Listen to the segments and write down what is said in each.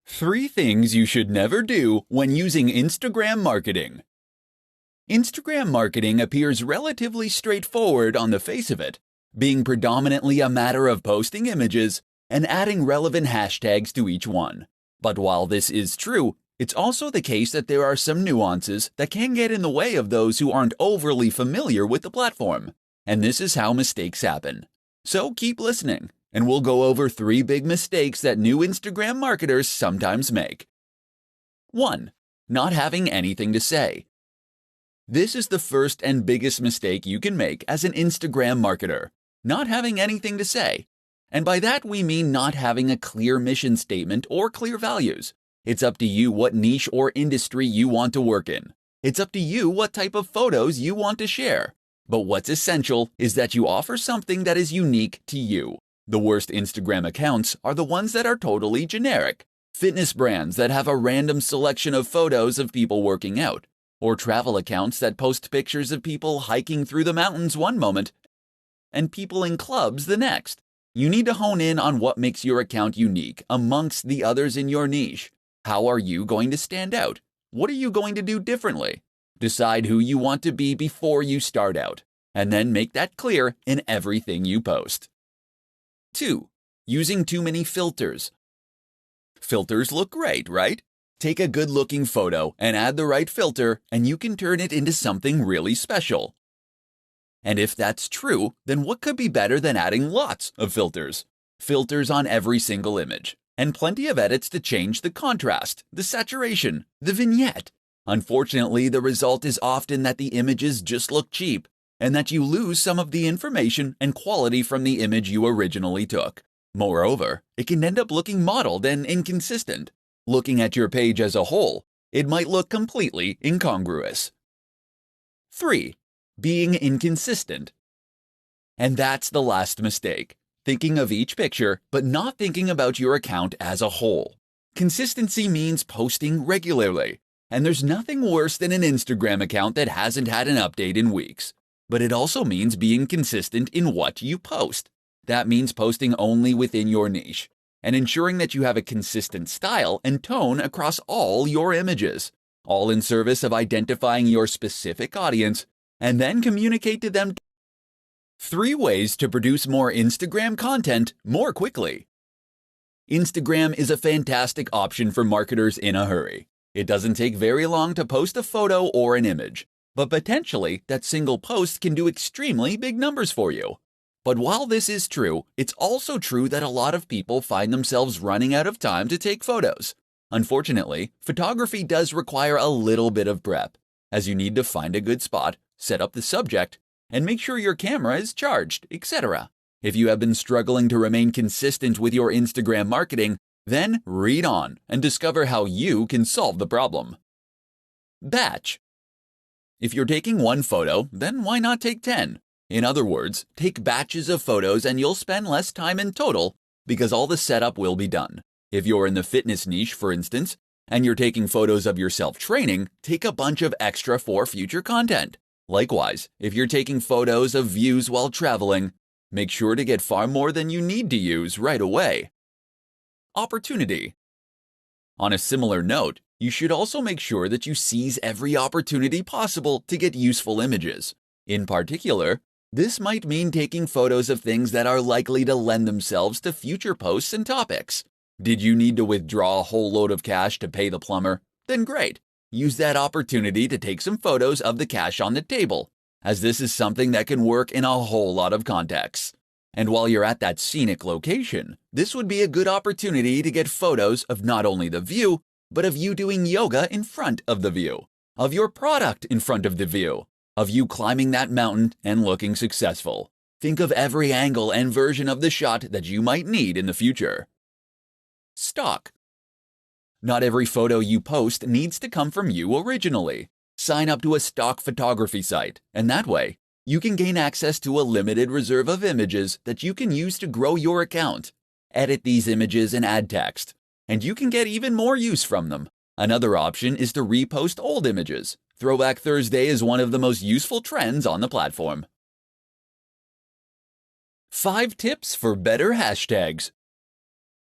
3 things you should never do when using Instagram marketing. Instagram marketing appears relatively straightforward on the face of it, being predominantly a matter of posting images and adding relevant hashtags to each one. But while this is true, it's also the case that there are some nuances that can get in the way of those who aren't overly familiar with the platform. And this is how mistakes happen. So keep listening, and we'll go over 3 big mistakes that new Instagram marketers sometimes make. 1. Not having anything to say. This is the first and biggest mistake you can make as an Instagram marketer, not having anything to say. And by that we mean not having a clear mission statement or clear values. It's up to you what niche or industry you want to work in. It's up to you what type of photos you want to share. But what's essential is that you offer something that is unique to you. The worst Instagram accounts are the ones that are totally generic. Fitness brands that have a random selection of photos of people working out, or travel accounts that post pictures of people hiking through the mountains one moment and people in clubs the next. You need to hone in on what makes your account unique amongst the others in your niche. How are you going to stand out? What are you going to do differently? Decide who you want to be before you start out, and then make that clear in everything you post. 2. Using too many filters. Filters look great, right? Take a good-looking photo and add the right filter, and you can turn it into something really special. And if that's true, then what could be better than adding lots of filters? Filters on every single image, and plenty of edits to change the contrast, the saturation, the vignette. Unfortunately, the result is often that the images just look cheap, and that you lose some of the information and quality from the image you originally took. Moreover, it can end up looking modeled and inconsistent. Looking at your page as a whole, it might look completely incongruous. 3. Being inconsistent. And that's the last mistake. Thinking of each picture, but not thinking about your account as a whole. Consistency means posting regularly, and there's nothing worse than an Instagram account that hasn't had an update in weeks. But it also means being consistent in what you post. That means posting only within your niche, and ensuring that you have a consistent style and tone across all your images, all in service of identifying your specific audience, and then communicate to them. 3 ways to produce more Instagram content more quickly. Instagram is a fantastic option for marketers in a hurry. It doesn't take very long to post a photo or an image, but potentially that single post can do extremely big numbers for you. But while this is true, it's also true that a lot of people find themselves running out of time to take photos. Unfortunately, photography does require a little bit of prep, as you need to find a good spot, set up the subject, and make sure your camera is charged, etc. If you have been struggling to remain consistent with your Instagram marketing, then read on and discover how you can solve the problem. Batch. If you're taking 1 photo, then why not take 10? In other words, take batches of photos and you'll spend less time in total because all the setup will be done. If you're in the fitness niche, for instance, and you're taking photos of yourself training, take a bunch of extra for future content. Likewise, if you're taking photos of views while traveling, make sure to get far more than you need to use right away. Opportunity. On a similar note, you should also make sure that you seize every opportunity possible to get useful images. In particular, this might mean taking photos of things that are likely to lend themselves to future posts and topics. Did you need to withdraw a whole load of cash to pay the plumber? Then great. Use that opportunity to take some photos of the cash on the table, as this is something that can work in a whole lot of contexts. And while you're at that scenic location, this would be a good opportunity to get photos of not only the view, but of you doing yoga in front of the view, of your product in front of the view, of you climbing that mountain and looking successful. Think of every angle and version of the shot that you might need in the future. Stock. Not every photo you post needs to come from you originally. Sign up to a stock photography site, and that way, you can gain access to a limited reserve of images that you can use to grow your account. Edit these images and add text, and you can get even more use from them. Another option is to repost old images. Throwback Thursday is one of the most useful trends on the platform. 5 tips for better hashtags.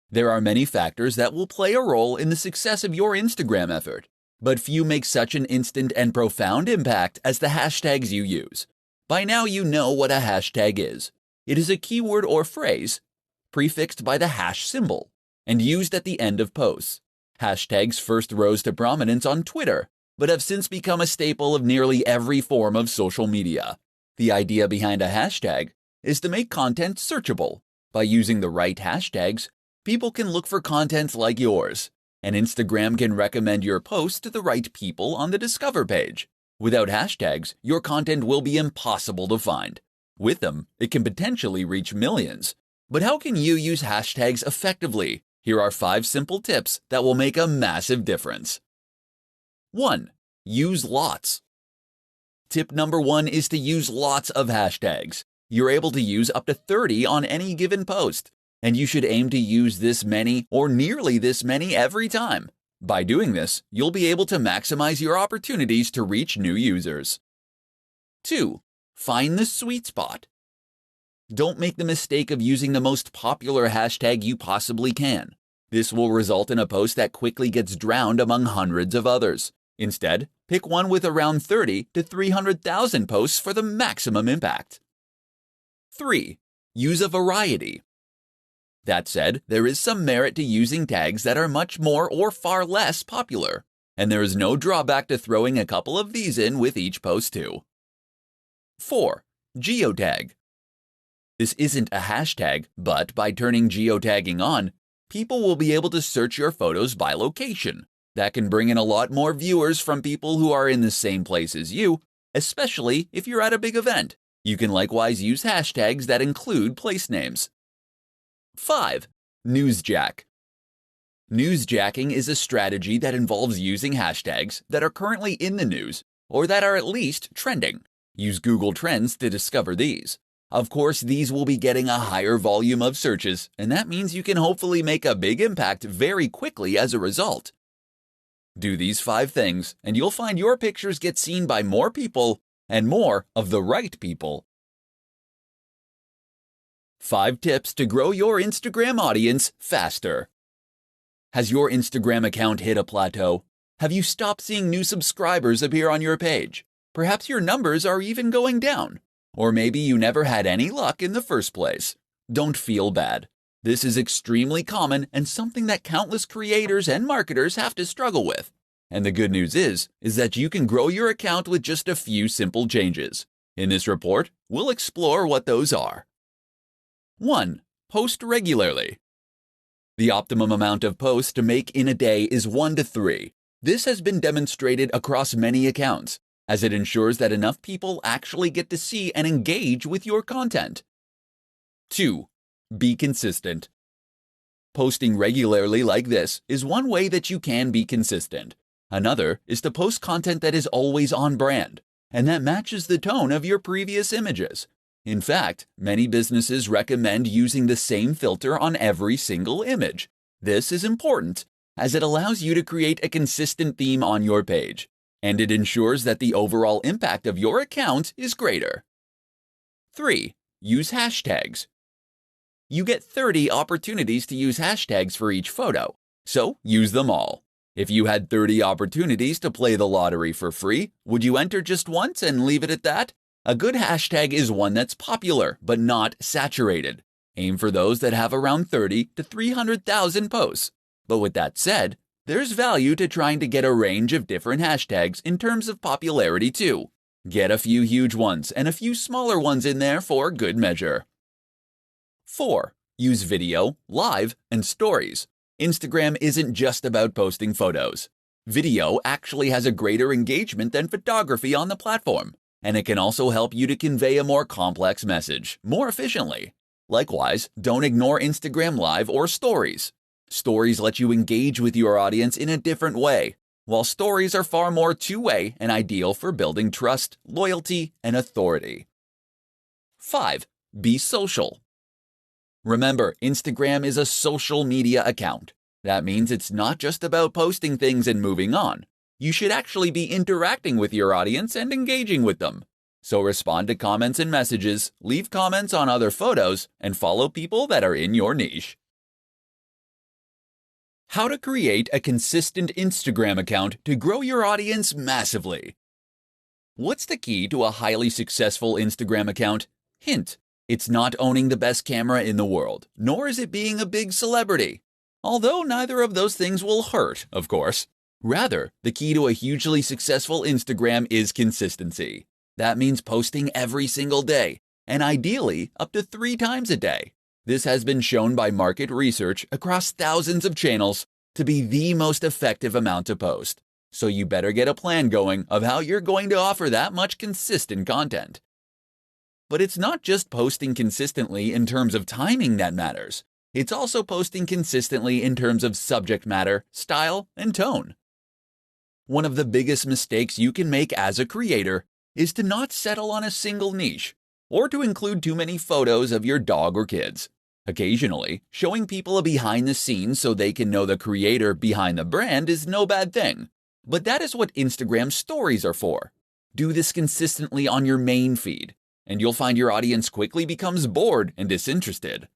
There are many factors that will play a role in the success of your Instagram effort, but few make such an instant and profound impact as the hashtags you use. By now you know what a hashtag is. It is a keyword or phrase prefixed by the hash symbol and used at the end of posts. Hashtags first rose to prominence on Twitter, but have since become a staple of nearly every form of social media. The idea behind a hashtag is to make content searchable. By using the right hashtags, people can look for content like yours, and Instagram can recommend your post to the right people on the Discover page. Without hashtags, your content will be impossible to find. With them, it can potentially reach millions. But how can you use hashtags effectively? Here are 5 simple tips that will make a massive difference. 1. Use lots. Tip number 1 is to use lots of hashtags. You're able to use up to 30 on any given post, and you should aim to use this many or nearly this many every time. By doing this, you'll be able to maximize your opportunities to reach new users. 2. Find the sweet spot. Don't make the mistake of using the most popular hashtag you possibly can. This will result in a post that quickly gets drowned among hundreds of others. Instead, pick one with around 30 to 300,000 posts for the maximum impact. 3. Use a variety. That said, there is some merit to using tags that are much more or far less popular, and there is no drawback to throwing a couple of these in with each post too. 4. Geotag. This isn't a hashtag, but by turning geotagging on, people will be able to search your photos by location. That can bring in a lot more viewers from people who are in the same place as you, especially if you're at a big event. You can likewise use hashtags that include place names. 5. Newsjack. Newsjacking is a strategy that involves using hashtags that are currently in the news or that are at least trending. Use Google Trends to discover these. Of course, these will be getting a higher volume of searches, and that means you can hopefully make a big impact very quickly as a result. Do these 5 things, and you'll find your pictures get seen by more people and more of the right people. 5 tips to grow your Instagram audience faster. Has your Instagram account hit a plateau? Have you stopped seeing new subscribers appear on your page? Perhaps your numbers are even going down. Or maybe you never had any luck in the first place. Don't feel bad. This is extremely common and something that countless creators and marketers have to struggle with. And the good news is that you can grow your account with just a few simple changes. In this report, we'll explore what those are. 1. Post regularly. The optimum amount of posts to make in a day is 1 to 3. This has been demonstrated across many accounts, as it ensures that enough people actually get to see and engage with your content. 2. Be consistent. Posting regularly like this is one way that you can be consistent. Another is to post content that is always on brand, and that matches the tone of your previous images. In fact, many businesses recommend using the same filter on every single image. This is important, as it allows you to create a consistent theme on your page, and it ensures that the overall impact of your account is greater. 3. Use hashtags. You get 30 opportunities to use hashtags for each photo, so use them all. If you had 30 opportunities to play the lottery for free, would you enter just once and leave it at that? A good hashtag is one that's popular, but not saturated. Aim for those that have around 30 to 300,000 posts. But with that said, there's value to trying to get a range of different hashtags in terms of popularity too. Get a few huge ones and a few smaller ones in there for good measure. 4. Use video, live, and stories. Instagram isn't just about posting photos. Video actually has a greater engagement than photography on the platform, and it can also help you to convey a more complex message more efficiently. Likewise, don't ignore Instagram Live or Stories. Stories let you engage with your audience in a different way, while stories are far more two-way and ideal for building trust, loyalty, and authority. 5. Be social. Remember, Instagram is a social media account. That means it's not just about posting things and moving on. You should actually be interacting with your audience and engaging with them. So respond to comments and messages, leave comments on other photos, and follow people that are in your niche. How to create a consistent Instagram account to grow your audience massively. What's the key to a highly successful Instagram account? Hint: it's not owning the best camera in the world, nor is it being a big celebrity. Although neither of those things will hurt, of course. Rather, the key to a hugely successful Instagram is consistency. That means posting every single day, and ideally up to 3 times a day. This has been shown by market research across thousands of channels to be the most effective amount to post. So you better get a plan going of how you're going to offer that much consistent content. But it's not just posting consistently in terms of timing that matters. It's also posting consistently in terms of subject matter, style, and tone. One of the biggest mistakes you can make as a creator is to not settle on a single niche, or to include too many photos of your dog or kids. Occasionally, showing people a behind the scenes so they can know the creator behind the brand is no bad thing. But that is what Instagram stories are for. Do this consistently on your main feed, and you'll find your audience quickly becomes bored and disinterested.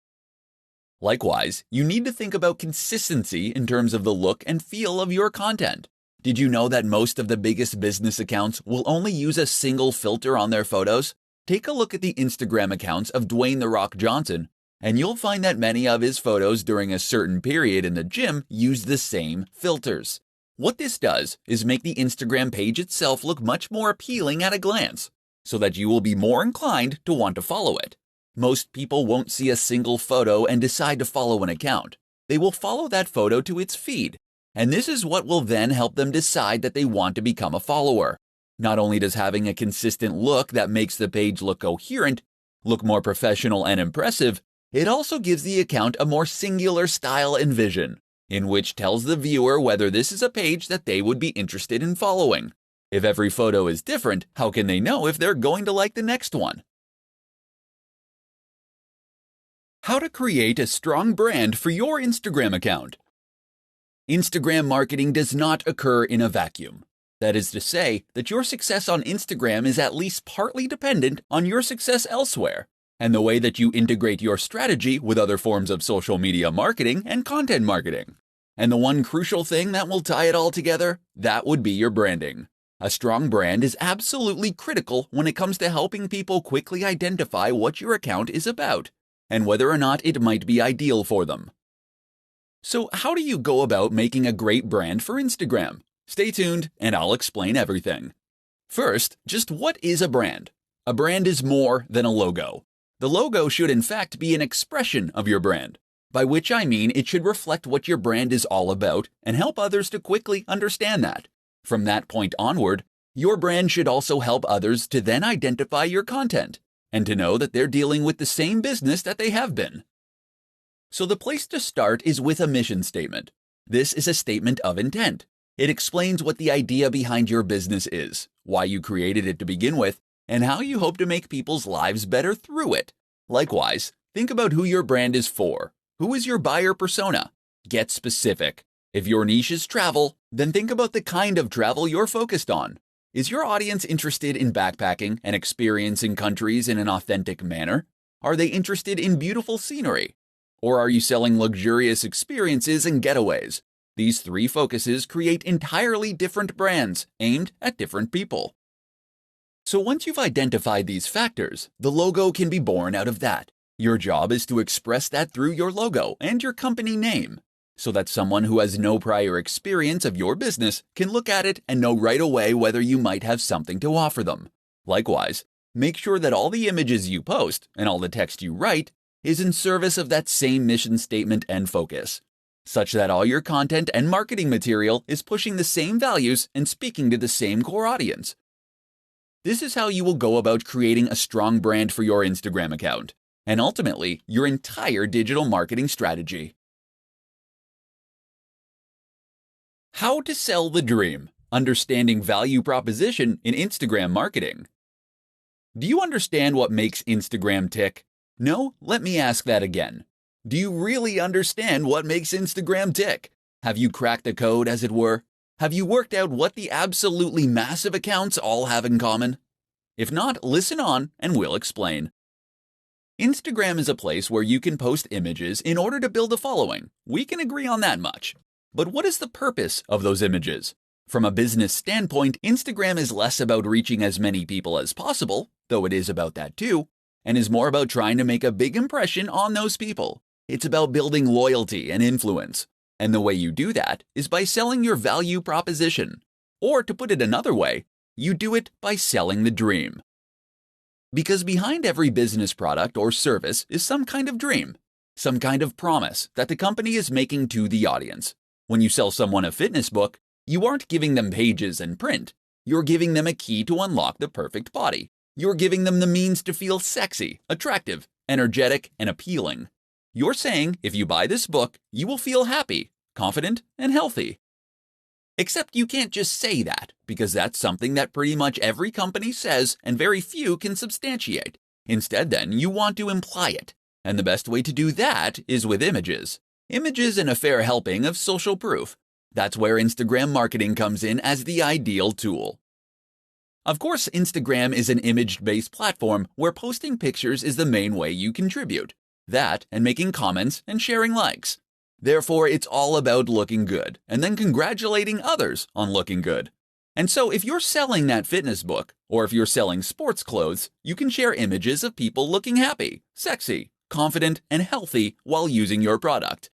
Likewise, you need to think about consistency in terms of the look and feel of your content. Did you know that most of the biggest business accounts will only use a single filter on their photos? Take a look at the Instagram accounts of Dwayne "The Rock" Johnson, and you'll find that many of his photos during a certain period in the gym use the same filters. What this does is make the Instagram page itself look much more appealing at a glance, so that you will be more inclined to want to follow it. Most people won't see a single photo and decide to follow an account. They will follow that photo to its feed, and this is what will then help them decide that they want to become a follower. Not only does having a consistent look that makes the page look coherent, look more professional and impressive, it also gives the account a more singular style and vision, in which tells the viewer whether this is a page that they would be interested in following. If every photo is different, how can they know if they're going to like the next one? How to create a strong brand for your Instagram account. Instagram marketing does not occur in a vacuum. That is to say that your success on Instagram is at least partly dependent on your success elsewhere, and the way that you integrate your strategy with other forms of social media marketing and content marketing. And the one crucial thing that will tie it all together, that would be your branding. A strong brand is absolutely critical when it comes to helping people quickly identify what your account is about, and whether or not it might be ideal for them. So how do you go about making a great brand for Instagram? Stay tuned and I'll explain everything. First, just what is a brand? A brand is more than a logo. The logo should in fact be an expression of your brand, by which I mean it should reflect what your brand is all about and help others to quickly understand that. From that point onward, your brand should also help others to then identify your content and to know that they're dealing with the same business that they have been. So the place to start is with a mission statement. This is a statement of intent. It explains what the idea behind your business is, why you created it to begin with, and how you hope to make people's lives better through it. Likewise, think about who your brand is for. Who is your buyer persona? Get specific. If your niche is travel, then think about the kind of travel you're focused on. Is your audience interested in backpacking and experiencing countries in an authentic manner? Are they interested in beautiful scenery? Or are you selling luxurious experiences and getaways? These 3 focuses create entirely different brands aimed at different people. So once you've identified these factors, the logo can be born out of that. Your job is to express that through your logo and your company name, so that someone who has no prior experience of your business can look at it and know right away whether you might have something to offer them. Likewise, make sure that all the images you post and all the text you write is in service of that same mission statement and focus, such that all your content and marketing material is pushing the same values and speaking to the same core audience. This is how you will go about creating a strong brand for your Instagram account, and ultimately, your entire digital marketing strategy. How to sell the dream. Understanding value proposition in Instagram marketing. Do you understand what makes Instagram tick? No? Let me ask that again. Do you really understand what makes Instagram tick? Have you cracked the code, as it were? Have you worked out what the absolutely massive accounts all have in common? If not, listen on and we'll explain. Instagram is a place where you can post images in order to build a following. We can agree on that much. But what is the purpose of those images? From a business standpoint, Instagram is less about reaching as many people as possible, though it is about that too, and is more about trying to make a big impression on those people. It's about building loyalty and influence. And the way you do that is by selling your value proposition. Or to put it another way, you do it by selling the dream. Because behind every business product or service is some kind of dream, some kind of promise that the company is making to the audience. When you sell someone a fitness book, you aren't giving them pages and print. You're giving them a key to unlock the perfect body. You're giving them the means to feel sexy, attractive, energetic, and appealing. You're saying if you buy this book, you will feel happy, confident, and healthy. Except you can't just say that, because that's something that pretty much every company says and very few can substantiate. Instead, then, you want to imply it. And the best way to do that is with images. Images and a fair helping of social proof. That's where Instagram marketing comes in as the ideal tool. Of course, Instagram is an image-based platform where posting pictures is the main way you contribute. That and making comments and sharing likes. Therefore, it's all about looking good and then congratulating others on looking good. And so if you're selling that fitness book, or if you're selling sports clothes, you can share images of people looking happy, sexy, confident, and healthy while using your product.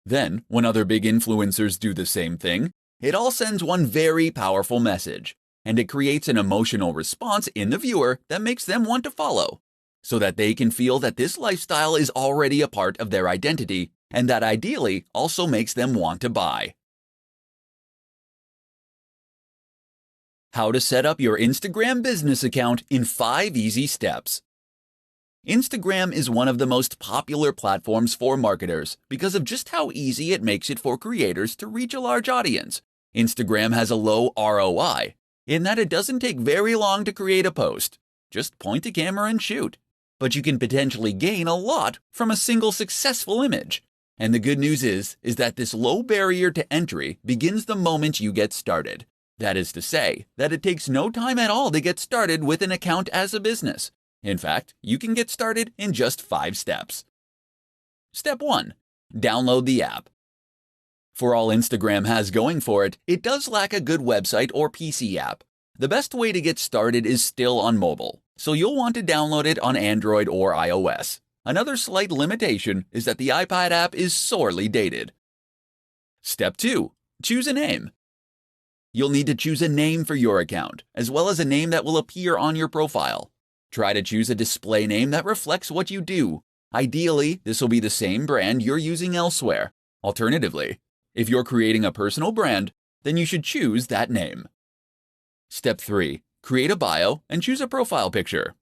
Then, when other big influencers do the same thing, it all sends one very powerful message, and it creates an emotional response in the viewer that makes them want to follow, so that they can feel that this lifestyle is already a part of their identity, and that ideally also makes them want to buy. How to set up your Instagram business account in 5 easy steps. Instagram is one of the most popular platforms for marketers because of just how easy it makes it for creators to reach a large audience. Instagram has a low ROI, in that it doesn't take very long to create a post. Just point a camera and shoot. But you can potentially gain a lot from a single successful image. And the good news is that this low barrier to entry begins the moment you get started. That is to say, that it takes no time at all to get started with an account as a business. In fact, you can get started in just 5 steps. Step 1. Download the app. For all Instagram has going for it, it does lack a good website or PC app. The best way to get started is still on mobile, so you'll want to download it on Android or iOS. Another slight limitation is that the iPad app is sorely dated. Step 2. Choose a name. You'll need to choose a name for your account, as well as a name that will appear on your profile. Try to choose a display name that reflects what you do. Ideally, this will be the same brand you're using elsewhere. Alternatively, if you're creating a personal brand, then you should choose that name. Step 3. Create a bio and choose a profile picture.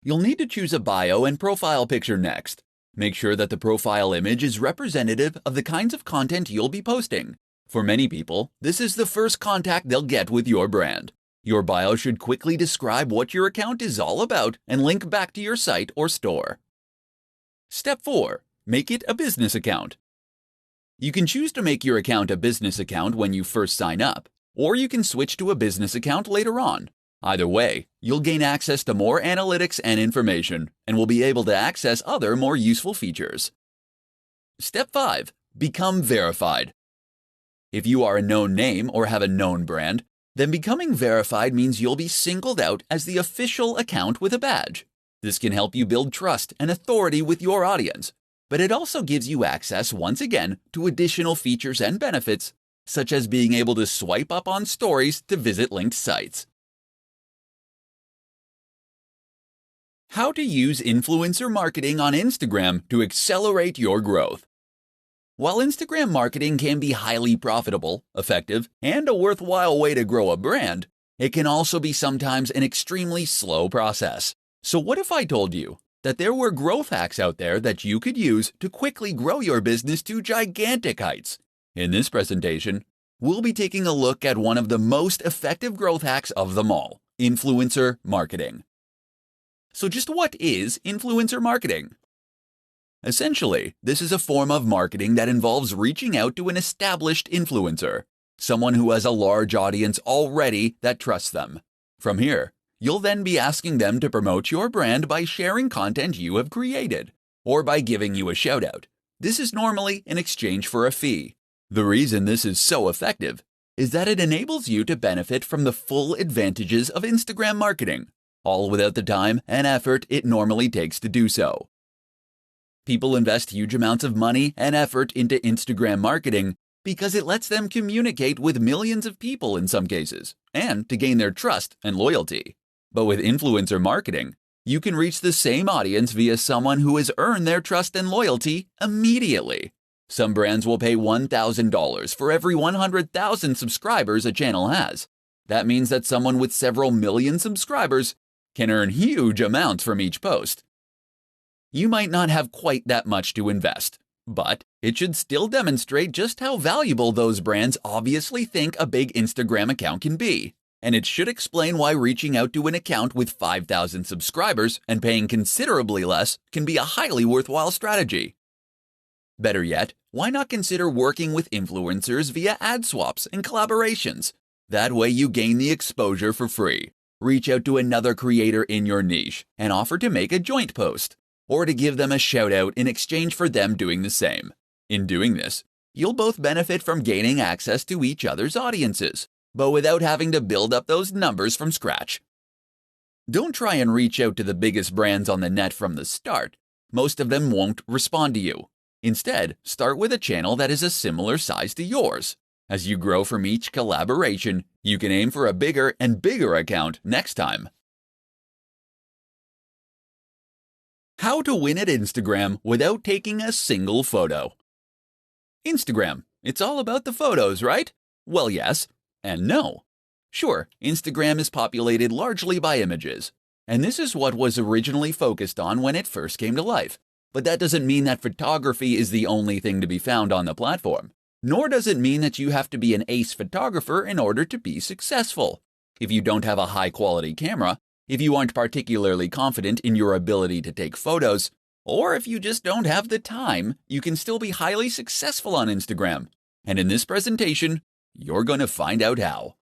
You'll need to choose a bio and profile picture next. Make sure that the profile image is representative of the kinds of content you'll be posting. For many people, this is the first contact they'll get with your brand. Your bio should quickly describe what your account is all about and link back to your site or store. Step 4. Make it a business account. You can choose to make your account a business account when you first sign up, or you can switch to a business account later on. Either way, you'll gain access to more analytics and information, and will be able to access other more useful features. Step 5. Become verified. If you are a known name or have a known brand, then becoming verified means you'll be singled out as the official account with a badge. This can help you build trust and authority with your audience, but it also gives you access once again to additional features and benefits, such as being able to swipe up on stories to visit linked sites. How to use influencer marketing on Instagram to accelerate your growth. While Instagram marketing can be highly profitable, effective, and a worthwhile way to grow a brand, it can also be sometimes an extremely slow process. So what if I told you that there were growth hacks out there that you could use to quickly grow your business to gigantic heights? In this presentation, we'll be taking a look at one of the most effective growth hacks of them all, influencer marketing. So just what is influencer marketing? Essentially, this is a form of marketing that involves reaching out to an established influencer, someone who has a large audience already that trusts them. From here, you'll then be asking them to promote your brand by sharing content you have created, or by giving you a shout-out. This is normally in exchange for a fee. The reason this is so effective is that it enables you to benefit from the full advantages of Instagram marketing, all without the time and effort it normally takes to do so. People invest huge amounts of money and effort into Instagram marketing because it lets them communicate with millions of people in some cases, and to gain their trust and loyalty. But with influencer marketing, you can reach the same audience via someone who has earned their trust and loyalty immediately. Some brands will pay $1,000 for every 100,000 subscribers a channel has. That means that someone with several million subscribers can earn huge amounts from each post. You might not have quite that much to invest, but it should still demonstrate just how valuable those brands obviously think a big Instagram account can be. And it should explain why reaching out to an account with 5,000 subscribers and paying considerably less can be a highly worthwhile strategy. Better yet, why not consider working with influencers via ad swaps and collaborations? That way you gain the exposure for free. Reach out to another creator in your niche and offer to make a joint post, or to give them a shout out in exchange for them doing the same. In doing this, you'll both benefit from gaining access to each other's audiences, but without having to build up those numbers from scratch. Don't try and reach out to the biggest brands on the net from the start. Most of them won't respond to you. Instead, start with a channel that is a similar size to yours. As you grow from each collaboration, you can aim for a bigger and bigger account next time. How to win at Instagram without taking a single photo. Instagram, it's all about the photos, right? Well, yes and no. Sure, Instagram is populated largely by images, and this is what was originally focused on when it first came to life. But that doesn't mean that photography is the only thing to be found on the platform. Nor does it mean that you have to be an ace photographer in order to be successful. If you don't have a high-quality camera, if you aren't particularly confident in your ability to take photos, or if you just don't have the time, you can still be highly successful on Instagram. And in this presentation, you're going to find out how.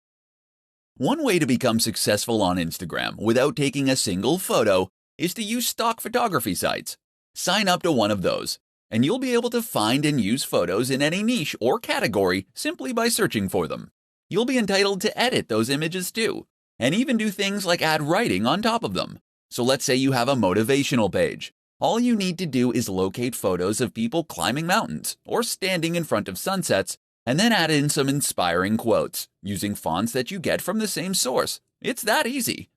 One way to become successful on Instagram without taking a single photo is to use stock photography sites. Sign up to one of those, and you'll be able to find and use photos in any niche or category simply by searching for them. You'll be entitled to edit those images too, and even do things like add writing on top of them. So let's say you have a motivational page. All you need to do is locate photos of people climbing mountains or standing in front of sunsets, and then add in some inspiring quotes using fonts that you get from the same source. It's that easy.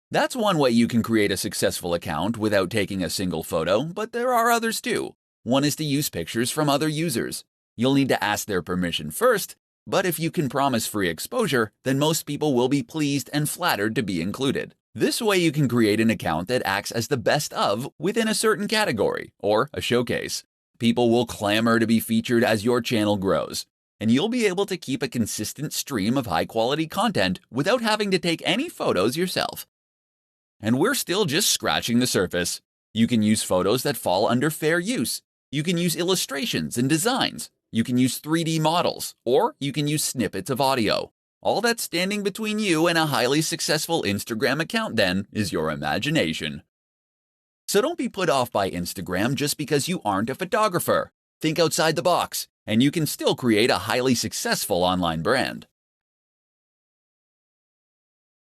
That's one way you can create a successful account without taking a single photo, but there are others too. One is to use pictures from other users. You'll need to ask their permission first, but if you can promise free exposure, then most people will be pleased and flattered to be included. This way you can create an account that acts as the best of within a certain category, or a showcase. People will clamor to be featured as your channel grows, and you'll be able to keep a consistent stream of high-quality content without having to take any photos yourself. And we're still just scratching the surface. You can use photos that fall under fair use. You can use illustrations and designs. You can use 3D models, or you can use snippets of audio. All that's standing between you and a highly successful Instagram account then is your imagination. So don't be put off by Instagram just because you aren't a photographer. Think outside the box, and you can still create a highly successful online brand.